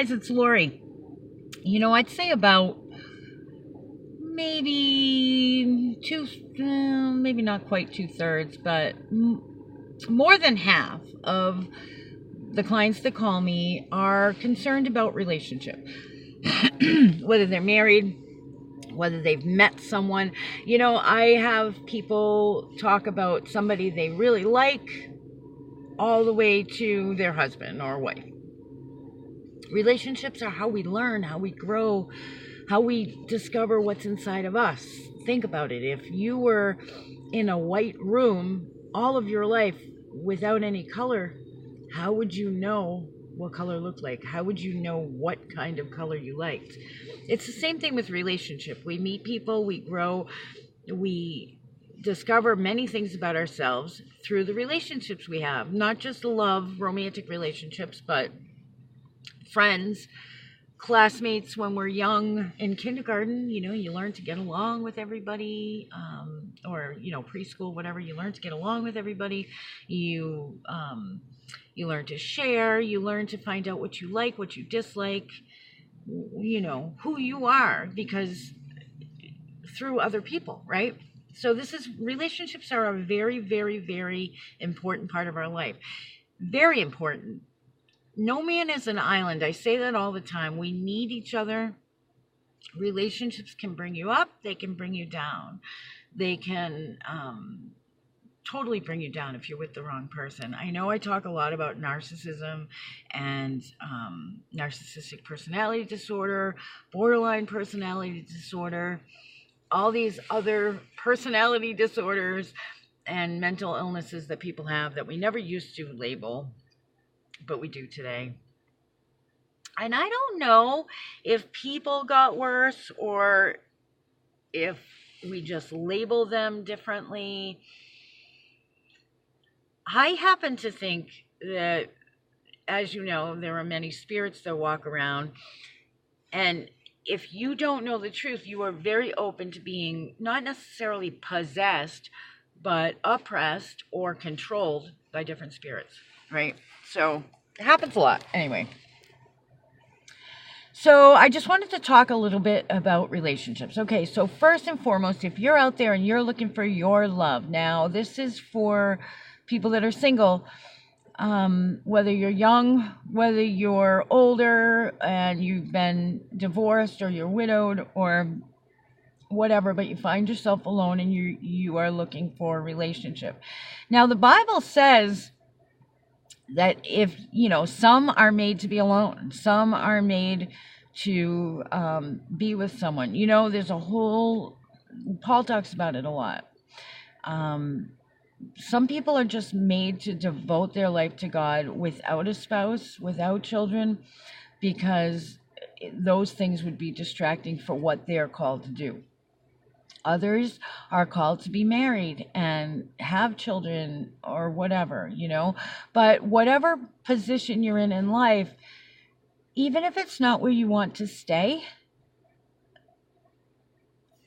guys, it's Lori. I'd say about maybe not quite 2/3, but more than half of the clients that call me are concerned about relationship, whether they're married, whether they've met someone. I have people talk about somebody they really like all the way to their husband or wife. Relationships are how we learn, how we grow, how we discover what's inside of us. Think about it. If you were in a white room all of your life without any color, how would you know what color looked like? How would you know what kind of color you liked? It's the same thing with relationship. We meet people, we grow, we discover many things about ourselves through the relationships we have, not just love, romantic relationships, but friends, classmates when we're young in kindergarten. You learn to get along with everybody, or preschool, whatever. You learn to get along with everybody. You learn to share. You learn to find out what you like, what you dislike, who you are, because through other people, right? So relationships are a very, very, very important part of our life. Very important. No man is an island. I say that all the time. We need each other. Relationships can bring you up. They can bring you down. They can totally bring you down if you're with the wrong person. I know I talk a lot about narcissism and narcissistic personality disorder, borderline personality disorder, all these other personality disorders and mental illnesses that people have that we never used to label, but we do today. And I don't know if people got worse or if we just label them differently. I happen to think that, as you know, there are many spirits that walk around. And if you don't know the truth, you are very open to being not necessarily possessed, but oppressed or controlled by different spirits, right? So it happens a lot. Anyway. So I just wanted to talk a little bit about relationships. Okay, so first and foremost, if you're out there and you're looking for your love, now this is for people that are single, whether you're young, whether you're older and you've been divorced or you're widowed or whatever, but you find yourself alone and you are looking for a relationship. Now, the Bible says that if, some are made to be alone, some are made to be with someone. There's Paul talks about it a lot. Some people are just made to devote their life to God without a spouse, without children, because those things would be distracting for what they're called to do. Others are called to be married and have children or whatever, But whatever position you're in life, even if it's not where you want to stay,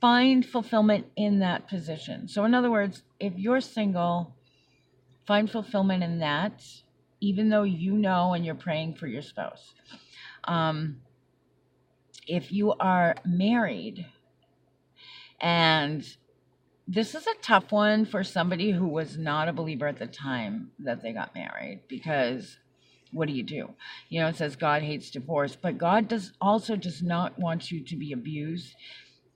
find fulfillment in that position. So in other words, if you're single, find fulfillment in that, even though and you're praying for your spouse. If you are married, and this is a tough one for somebody who was not a believer at the time that they got married, because what do? It says God hates divorce, but God does not want you to be abused.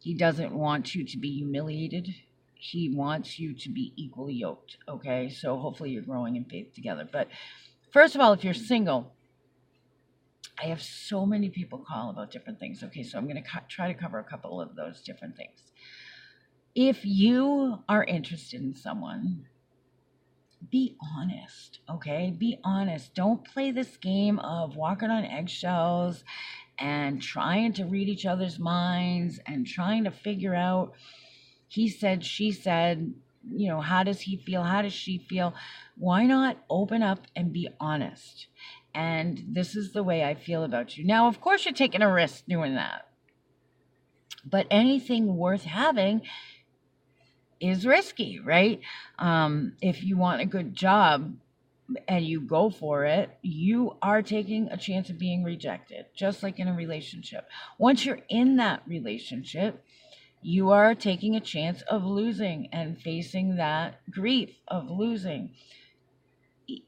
He doesn't want you to be humiliated. He wants you to be equally yoked, okay? So hopefully you're growing in faith together. But first of all, if you're single, I have so many people call about different things. Okay, so I'm going to try to cover a couple of those different things. If you are interested in someone, be honest, okay? Be honest. Don't play this game of walking on eggshells and trying to read each other's minds and trying to figure out he said, she said, how does he feel? How does she feel? Why not open up and be honest? And this is the way I feel about you. Now, of course, you're taking a risk doing that. But anything worth having is risky, right? If you want a good job, and you go for it, you are taking a chance of being rejected, just like in a relationship. Once you're in that relationship, you are taking a chance of losing and facing that grief of losing,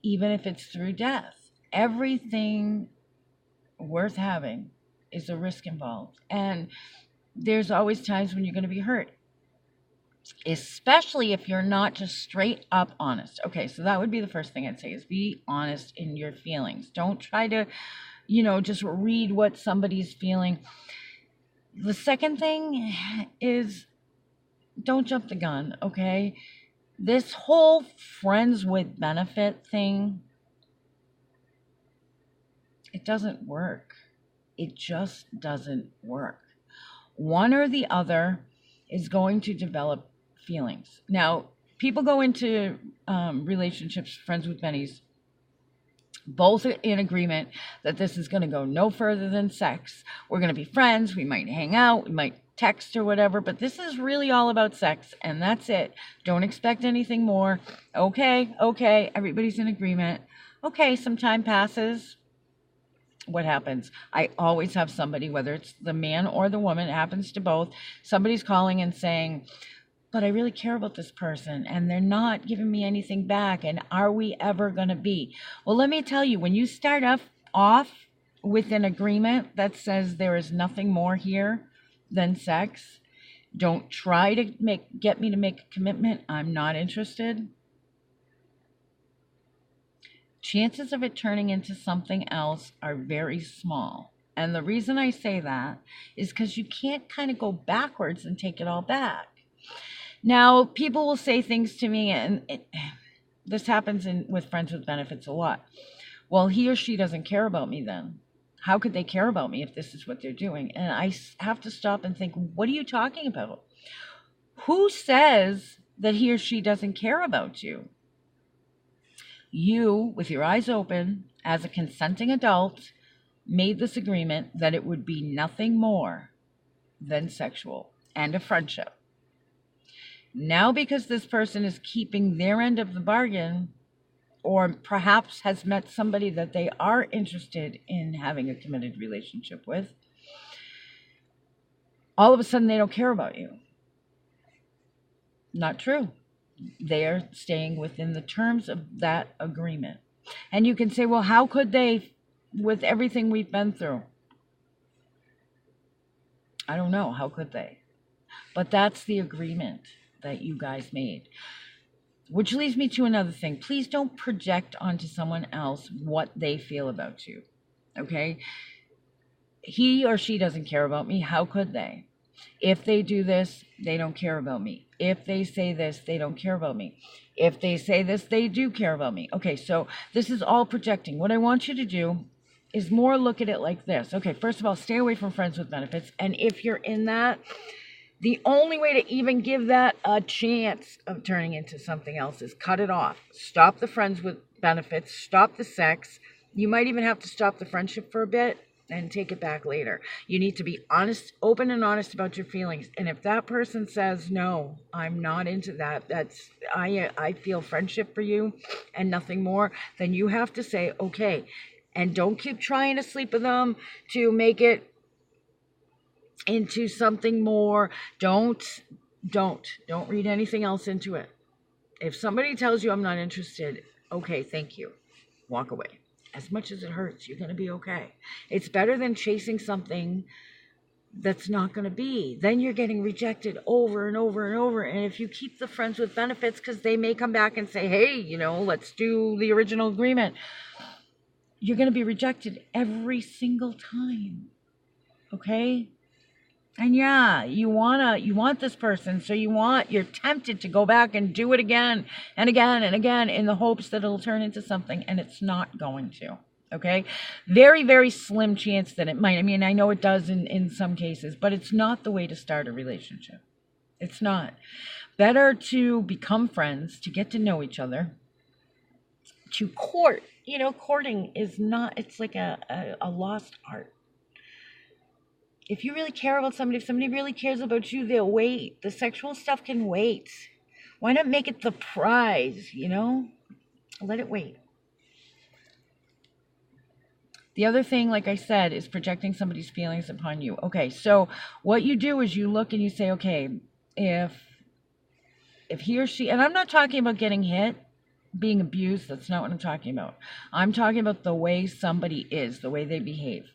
even if it's through death. Everything worth having is a risk involved. And there's always times when you're going to be hurt, especially if you're not just straight up honest. Okay, so that would be the first thing I'd say is be honest in your feelings. Don't try to, just read what somebody's feeling. The second thing is don't jump the gun, okay? This whole friends with benefit thing, it doesn't work. It just doesn't work. One or the other is going to develop feelings. Now, people go into relationships, friends with bennies, both in agreement that this is going to go no further than sex. We're going to be friends. We might hang out. We might text or whatever, but this is really all about sex, and that's it. Don't expect anything more. Okay, everybody's in agreement. Okay, some time passes. What happens? I always have somebody, whether it's the man or the woman, it happens to both, somebody's calling and saying, but I really care about this person and they're not giving me anything back, and are we ever going to be? Well, let me tell you, when you start off with an agreement that says there is nothing more here than sex, don't try to get me to make a commitment. I'm not interested. Chances of it turning into something else are very small. And the reason I say that is because you can't kind of go backwards and take it all back. Now, people will say things to me, and this happens with friends with benefits a lot. Well, he or she doesn't care about me then. How could they care about me if this is what they're doing? And I have to stop and think, what are you talking about? Who says that he or she doesn't care about you? You, with your eyes open, as a consenting adult, made this agreement that it would be nothing more than sexual and a friendship. Now, because this person is keeping their end of the bargain, or perhaps has met somebody that they are interested in having a committed relationship with, all of a sudden they don't care about you. Not true. They are staying within the terms of that agreement. And you can say, well, how could they, with everything we've been through? I don't know. How could they? But that's the agreement that you guys made. Which leads me to another thing. Please don't project onto someone else what they feel about you. Okay? He or she doesn't care about me. How could they? If they do this, they don't care about me. If they say this, they don't care about me. If they say this, they do care about me. Okay, so this is all projecting. What I want you to do is more look at it like this. Okay, first of all, stay away from friends with benefits. And if you're in that, the only way to even give that a chance of turning into something else is cut it off. Stop the friends with benefits. Stop the sex. You might even have to stop the friendship for a bit and take it back later. You need to be honest, open and honest about your feelings. And if that person says, no, I'm not into that, I feel friendship for you and nothing more, then you have to say, okay. And don't keep trying to sleep with them to make it into something more. Don't read anything else into it. If somebody tells you I'm not interested, okay, thank you. Walk away. As much as it hurts, you're going to be okay. It's better than chasing something that's not going to be. Then you're getting rejected over and over and over. And if you keep the friends with benefits, because they may come back and say, hey, let's do the original agreement, you're going to be rejected every single time. Okay? And yeah, you want this person, so you're tempted to go back and do it again and again and again in the hopes that it'll turn into something, and it's not going to. Okay? Very, very slim chance that it might. I mean, I know it does in some cases, but it's not the way to start a relationship. It's not. Better to become friends, to get to know each other, to court. Courting is not, it's like a lost art. If you really care about somebody, if somebody really cares about you, they'll wait. The sexual stuff can wait. Why not make it the prize, Let it wait. The other thing, like I said, is projecting somebody's feelings upon you. Okay, so what you do is you look and you say, okay, if he or she, and I'm not talking about getting hit, being abused, that's not what I'm talking about. I'm talking about the way somebody is, the way they behave.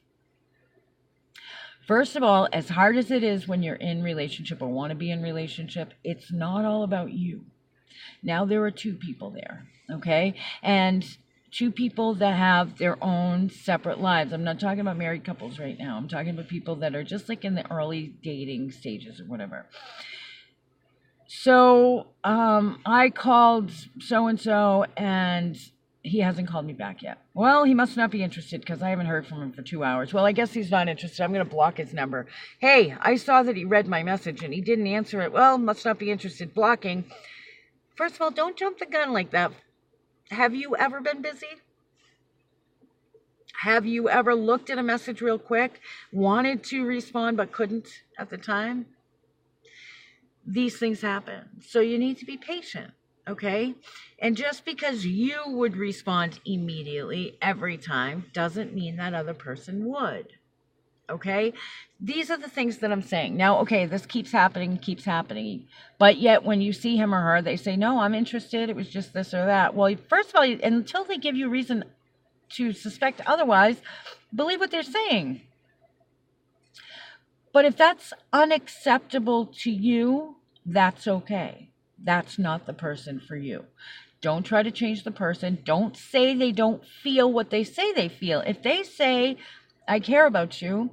First of all, as hard as it is when you're in relationship or want to be in relationship, it's not all about you. Now there are two people there, okay? And two people that have their own separate lives. I'm not talking about married couples right now. I'm talking about people that are just like in the early dating stages or whatever. So I called so-and-so and he hasn't called me back yet. Well, he must not be interested because I haven't heard from him for 2 hours. Well, I guess he's not interested. I'm going to block his number. Hey, I saw that he read my message and he didn't answer it. Well, must not be interested. Blocking. First of all, don't jump the gun like that. Have you ever been busy? Have you ever looked at a message real quick, wanted to respond but couldn't at the time? These things happen. So you need to be patient, okay? And just because you would respond immediately every time doesn't mean that other person would, okay? These are the things that I'm saying. Now, okay, this keeps happening, but yet when you see him or her, they say, no, I'm interested, it was just this or that. Well, first of all, until they give you reason to suspect otherwise, believe what they're saying. But if that's unacceptable to you, that's okay. That's not the person for you. Don't try to change the person. Don't say they don't feel what they say they feel. If they say, I care about you,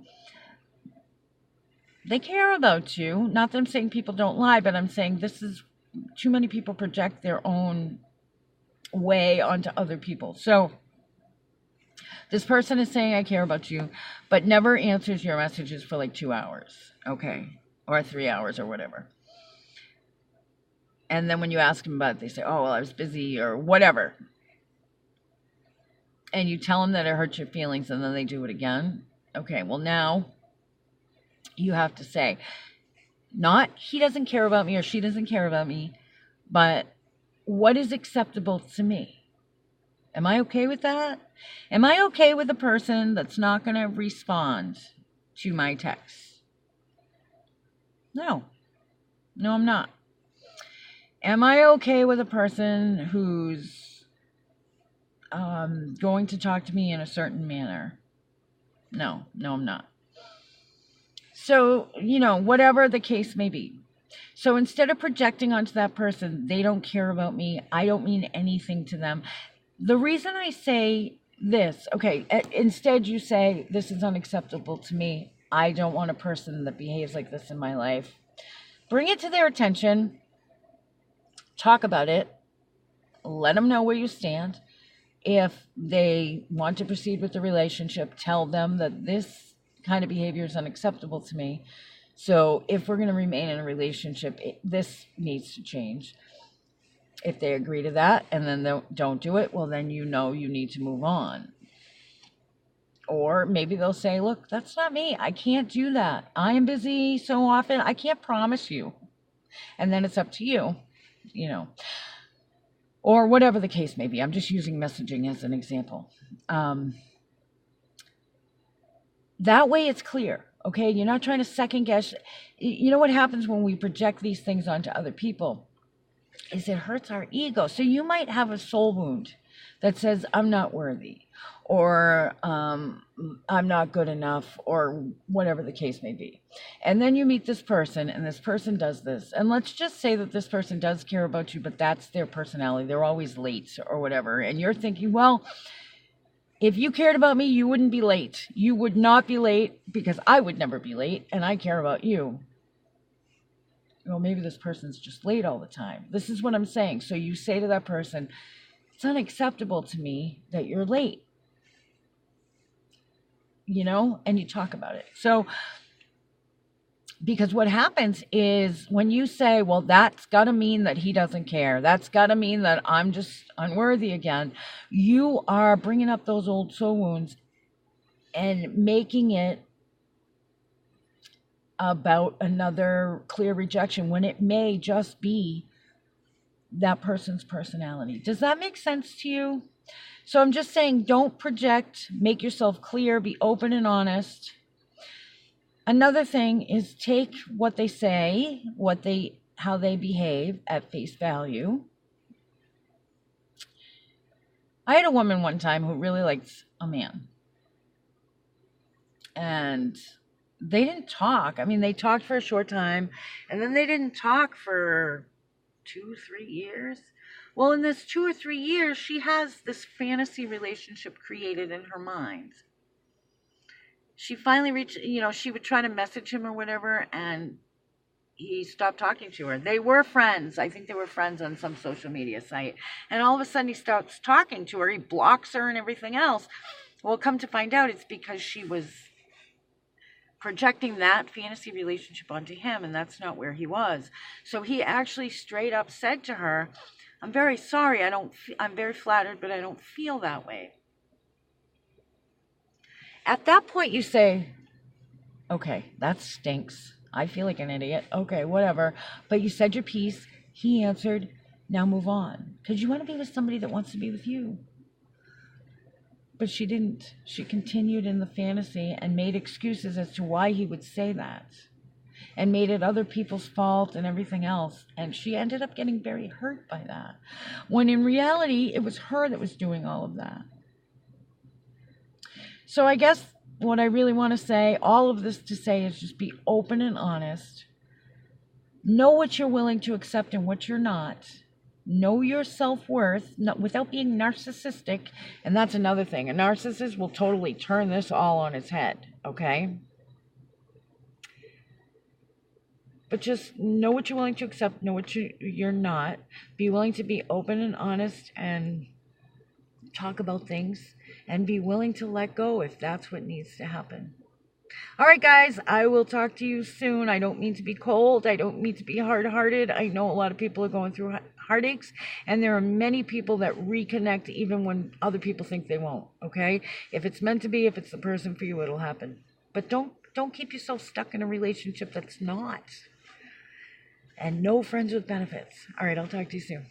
they care about you. Not that I'm saying people don't lie, but I'm saying this is too many people project their own way onto other people. So this person is saying, I care about you, but never answers your messages for like 2 hours, okay, or 3 hours or whatever. And then when you ask them about it, they say, oh, well, I was busy or whatever. And you tell them that it hurts your feelings and then they do it again. Okay, well, now you have to say, not he doesn't care about me or she doesn't care about me, but what is acceptable to me? Am I okay with that? Am I okay with a person that's not going to respond to my texts? No, I'm not. Am I okay with a person who's going to talk to me in a certain manner? No, I'm not. So, whatever the case may be. So instead of projecting onto that person, they don't care about me, I don't mean anything to them. The reason I say this, okay, instead you say, this is unacceptable to me. I don't want a person that behaves like this in my life. Bring it to their attention. Talk about it. Let them know where you stand. If they want to proceed with the relationship, tell them that this kind of behavior is unacceptable to me. So if we're going to remain in a relationship, this needs to change. If they agree to that and then they don't do it, well, then you need to move on. Or maybe they'll say, look, that's not me. I can't do that. I am busy so often. I can't promise you. And then it's up to you, or whatever the case may be. I'm just using messaging as an example. That way it's clear, okay? You're not trying to second guess. You know what happens when we project these things onto other people is it hurts our ego. So you might have a soul wound that says, I'm not worthy, or I'm not good enough, or whatever the case may be. And then you meet this person, and this person does this. And let's just say that this person does care about you, but that's their personality. They're always late or whatever. And you're thinking, well, if you cared about me, you wouldn't be late. You would not be late because I would never be late, and I care about you. Well, maybe this person's just late all the time. This is what I'm saying. So you say to that person, it's unacceptable to me that you're late, and you talk about it. So, because what happens is when you say, well, that's got to mean that he doesn't care. That's got to mean that I'm just unworthy again. You are bringing up those old soul wounds and making it about another clear rejection when it may just be that person's personality. Does that make sense to you? So I'm just saying, don't project, make yourself clear, be open and honest. Another thing is take what they say, how they behave at face value. I had a woman one time who really liked a man. And they didn't talk. I mean, they talked for a short time, and then they didn't talk for 2-3 years. Well, in this 2 or 3 years, she has this fantasy relationship created in her mind. She finally reached, she would try to message him or whatever, and he stopped talking to her. They were friends. I think they were friends on some social media site. And all of a sudden, he starts talking to her. He blocks her and everything else. Well, come to find out, it's because she was projecting that fantasy relationship onto him, and that's not where he was. So he actually straight up said to her, I'm very sorry, I'm very flattered, but I don't feel that way. At that point you say, okay, that stinks, I feel like an idiot, okay, whatever, but you said your piece, he answered, now move on, because you want to be with somebody that wants to be with you. But she didn't. She continued in the fantasy and made excuses as to why he would say that, and made it other people's fault and everything else. And she ended up getting very hurt by that, when in reality, it was her that was doing all of that. So I guess what I really want to say, all of this to say, is just be open and honest. Know what you're willing to accept and what you're not. Know your self-worth without being narcissistic. And that's another thing. A narcissist will totally turn this all on its head, okay? But just know what you're willing to accept, know what you're not. Be willing to be open and honest and talk about things. And be willing to let go if that's what needs to happen. All right, guys, I will talk to you soon. I don't mean to be cold. I don't mean to be hard-hearted. I know a lot of people are going through heartaches, and there are many people that reconnect even when other people think they won't, okay? If it's meant to be, if it's the person for you, it'll happen. But don't keep yourself stuck in a relationship that's not. And no friends with benefits. All right, I'll talk to you soon.